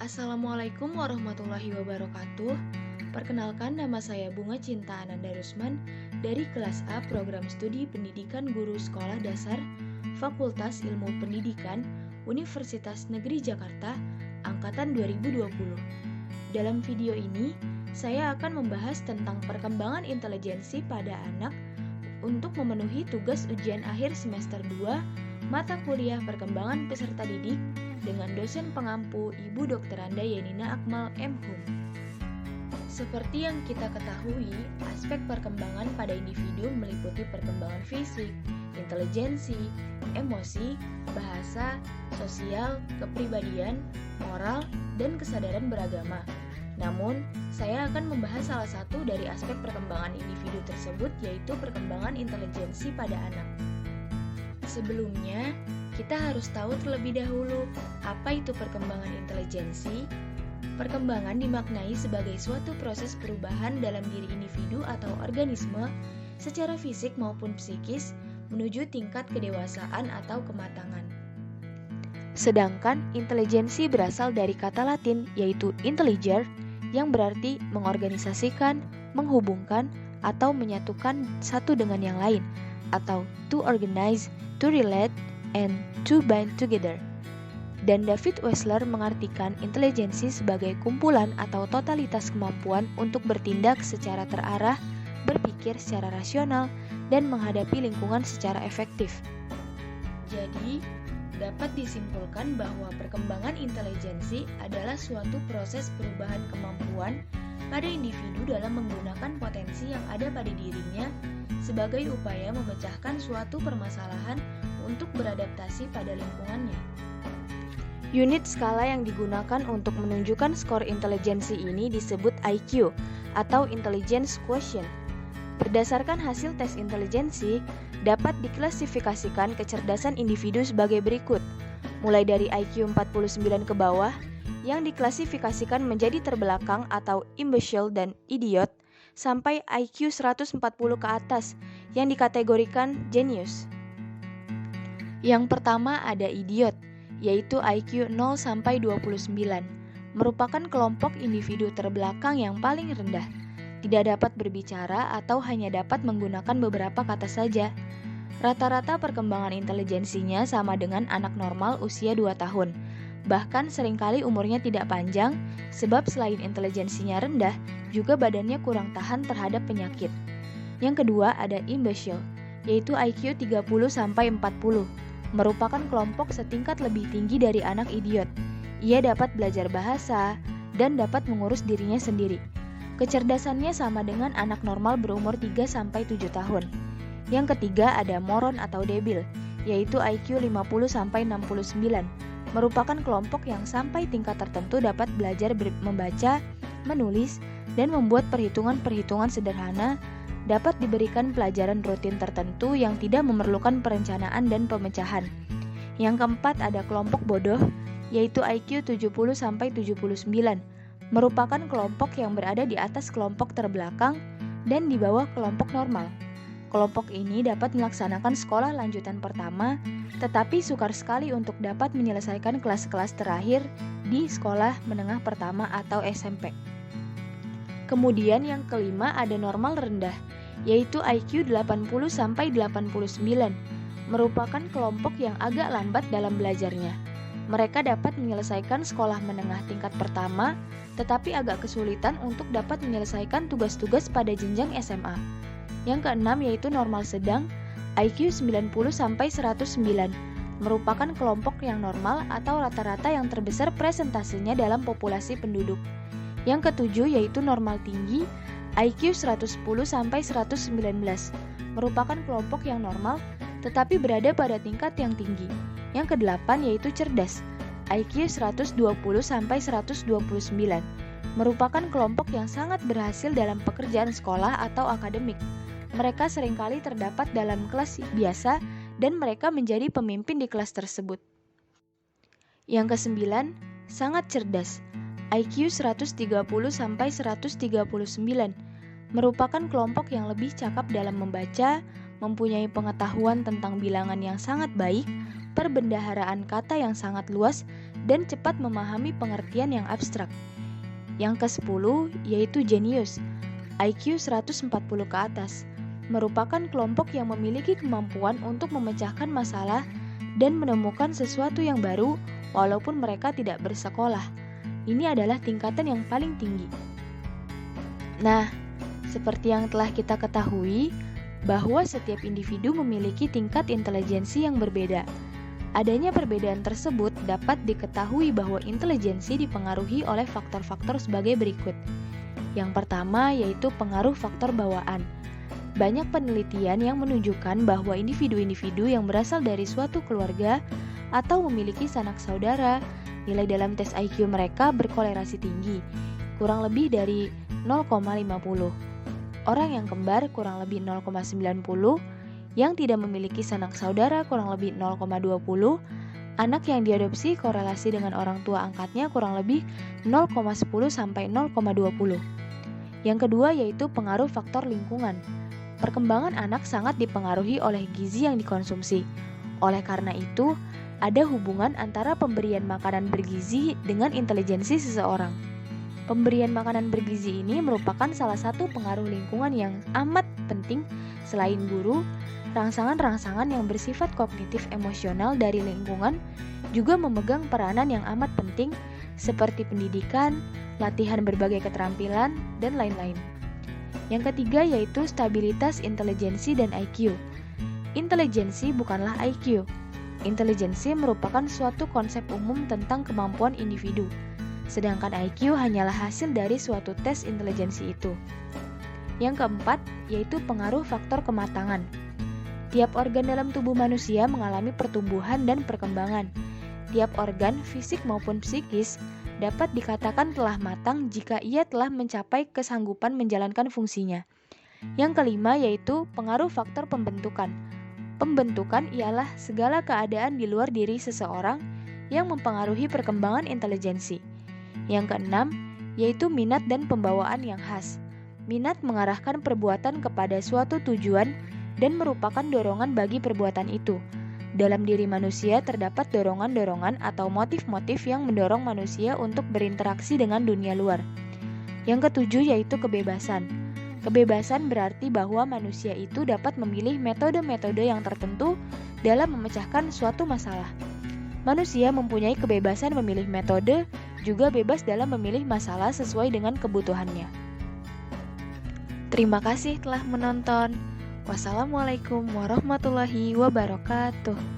Assalamualaikum warahmatullahi wabarakatuh. Perkenalkan, nama saya Bunga Cinta Ananda Rusman dari kelas A Program Studi Pendidikan Guru Sekolah Dasar Fakultas Ilmu Pendidikan Universitas Negeri Jakarta Angkatan 2020. Dalam video ini, saya akan membahas tentang perkembangan intelijensi pada anak untuk memenuhi tugas ujian akhir semester 2 mata kuliah perkembangan peserta didik dengan dosen pengampu Ibu Dr. Anda Yenina Akmal M.Hum. Seperti yang kita ketahui, aspek perkembangan pada individu meliputi perkembangan fisik, intelijensi, emosi, bahasa, sosial, kepribadian, moral, dan kesadaran beragama. Namun, saya akan membahas salah satu dari aspek perkembangan individu tersebut, yaitu perkembangan intelijensi pada anak. Sebelumnya, kita harus tahu terlebih dahulu apa itu perkembangan intelijensi. Perkembangan dimaknai sebagai suatu proses perubahan dalam diri individu atau organisme secara fisik maupun psikis menuju tingkat kedewasaan atau kematangan. Sedangkan intelijensi berasal dari kata Latin yaitu intelliger yang berarti mengorganisasikan, menghubungkan, atau menyatukan satu dengan yang lain, atau to organize, to relate, and to bind together. Dan David Wechsler mengartikan intelijensi sebagai kumpulan atau totalitas kemampuan untuk bertindak secara terarah, berpikir secara rasional, dan menghadapi lingkungan secara efektif. Jadi, dapat disimpulkan bahwa perkembangan intelijensi adalah suatu proses perubahan kemampuan pada individu dalam menggunakan potensi yang ada pada dirinya sebagai upaya memecahkan suatu permasalahan untuk beradaptasi pada lingkungannya. Unit skala yang digunakan untuk menunjukkan skor intelijensi ini disebut IQ atau Intelligence Quotient. Berdasarkan hasil tes intelijensi, dapat diklasifikasikan kecerdasan individu sebagai berikut. Mulai dari IQ 49 ke bawah, yang diklasifikasikan menjadi terbelakang atau imbecile dan idiot, sampai IQ 140 ke atas, yang dikategorikan genius. Yang pertama ada idiot, yaitu IQ 0 sampai 29, merupakan kelompok individu terbelakang yang paling rendah. Tidak dapat berbicara atau hanya dapat menggunakan beberapa kata saja. Rata-rata perkembangan intelijensinya sama dengan anak normal usia 2 tahun. Bahkan seringkali umurnya tidak panjang, sebab selain intelijensinya rendah, juga badannya kurang tahan terhadap penyakit. Yang kedua ada imbecile, yaitu IQ 30 sampai 40. Merupakan kelompok setingkat lebih tinggi dari anak idiot. Ia dapat belajar bahasa dan dapat mengurus dirinya sendiri. Kecerdasannya sama dengan anak normal berumur 3 sampai 7 tahun. Yang ketiga ada moron atau debil, yaitu IQ 50 sampai 69. Merupakan kelompok yang sampai tingkat tertentu dapat belajar membaca, menulis, dan membuat perhitungan-perhitungan sederhana, dapat diberikan pelajaran rutin tertentu yang tidak memerlukan perencanaan dan pemecahan. Yang keempat ada kelompok bodoh, yaitu IQ 70 sampai 79. Merupakan kelompok yang berada di atas kelompok terbelakang dan di bawah kelompok normal. Kelompok ini dapat melaksanakan sekolah lanjutan pertama, tetapi sukar sekali untuk dapat menyelesaikan kelas-kelas terakhir di sekolah menengah pertama atau SMP. Kemudian yang kelima ada normal rendah, yaitu IQ 80 sampai 89, merupakan kelompok yang agak lambat dalam belajarnya. Mereka dapat menyelesaikan sekolah menengah tingkat pertama, tetapi agak kesulitan untuk dapat menyelesaikan tugas-tugas pada jenjang SMA. Yang keenam yaitu normal sedang, IQ 90 sampai 109, merupakan kelompok yang normal atau rata-rata yang terbesar presentasenya dalam populasi penduduk. Yang ketujuh yaitu normal tinggi, IQ 110 sampai 119, merupakan kelompok yang normal tetapi berada pada tingkat yang tinggi. Yang kedelapan yaitu cerdas, IQ 120 sampai 129, merupakan kelompok yang sangat berhasil dalam pekerjaan sekolah atau akademik. Mereka seringkali terdapat dalam kelas biasa dan mereka menjadi pemimpin di kelas tersebut. Yang kesembilan, sangat cerdas, IQ 130 sampai 139, merupakan kelompok yang lebih cakap dalam membaca, mempunyai pengetahuan tentang bilangan yang sangat baik, perbendaharaan kata yang sangat luas, dan cepat memahami pengertian yang abstrak. Yang ke-10 yaitu jenius, IQ 140 ke atas, merupakan kelompok yang memiliki kemampuan untuk memecahkan masalah dan menemukan sesuatu yang baru walaupun mereka tidak bersekolah. Ini adalah tingkatan yang paling tinggi. Nah, seperti yang telah kita ketahui, bahwa setiap individu memiliki tingkat intelijensi yang berbeda. Adanya perbedaan tersebut dapat diketahui bahwa intelijensi dipengaruhi oleh faktor-faktor sebagai berikut. Yang pertama yaitu pengaruh faktor bawaan. Banyak penelitian yang menunjukkan bahwa individu-individu yang berasal dari suatu keluarga atau memiliki sanak saudara, nilai dalam tes IQ mereka berkolerasi tinggi, kurang lebih dari 0,50. Orang yang kembar kurang lebih 0,90, yang tidak memiliki sanak saudara kurang lebih 0,20, anak yang diadopsi korelasi dengan orang tua angkatnya kurang lebih 0,10 sampai 0,20. Yang kedua yaitu pengaruh faktor lingkungan. Perkembangan anak sangat dipengaruhi oleh gizi yang dikonsumsi. Oleh karena itu, ada hubungan antara pemberian makanan bergizi dengan intelijensi seseorang. Pemberian makanan bergizi ini merupakan salah satu pengaruh lingkungan yang amat penting. Selain guru, rangsangan-rangsangan yang bersifat kognitif emosional dari lingkungan juga memegang peranan yang amat penting seperti pendidikan, latihan berbagai keterampilan, dan lain-lain. Yang ketiga yaitu stabilitas intelijensi dan IQ. Intelijensi bukanlah IQ. Intelijensi merupakan suatu konsep umum tentang kemampuan individu. Sedangkan IQ hanyalah hasil dari suatu tes intelijensi itu. Yang keempat, yaitu pengaruh faktor kematangan. Tiap organ dalam tubuh manusia mengalami pertumbuhan dan perkembangan. Tiap organ, fisik maupun psikis, dapat dikatakan telah matang jika ia telah mencapai kesanggupan menjalankan fungsinya. Yang kelima, yaitu pengaruh faktor pembentukan. Pembentukan ialah segala keadaan di luar diri seseorang yang mempengaruhi perkembangan intelijensi. Yang keenam, yaitu minat dan pembawaan yang khas. Minat mengarahkan perbuatan kepada suatu tujuan dan merupakan dorongan bagi perbuatan itu. Dalam diri manusia terdapat dorongan-dorongan atau motif-motif yang mendorong manusia untuk berinteraksi dengan dunia luar. Yang ketujuh yaitu kebebasan. Kebebasan berarti bahwa manusia itu dapat memilih metode-metode yang tertentu dalam memecahkan suatu masalah. Manusia mempunyai kebebasan memilih metode, juga bebas dalam memilih masalah sesuai dengan kebutuhannya. Terima kasih telah menonton. Wassalamualaikum warahmatullahi wabarakatuh.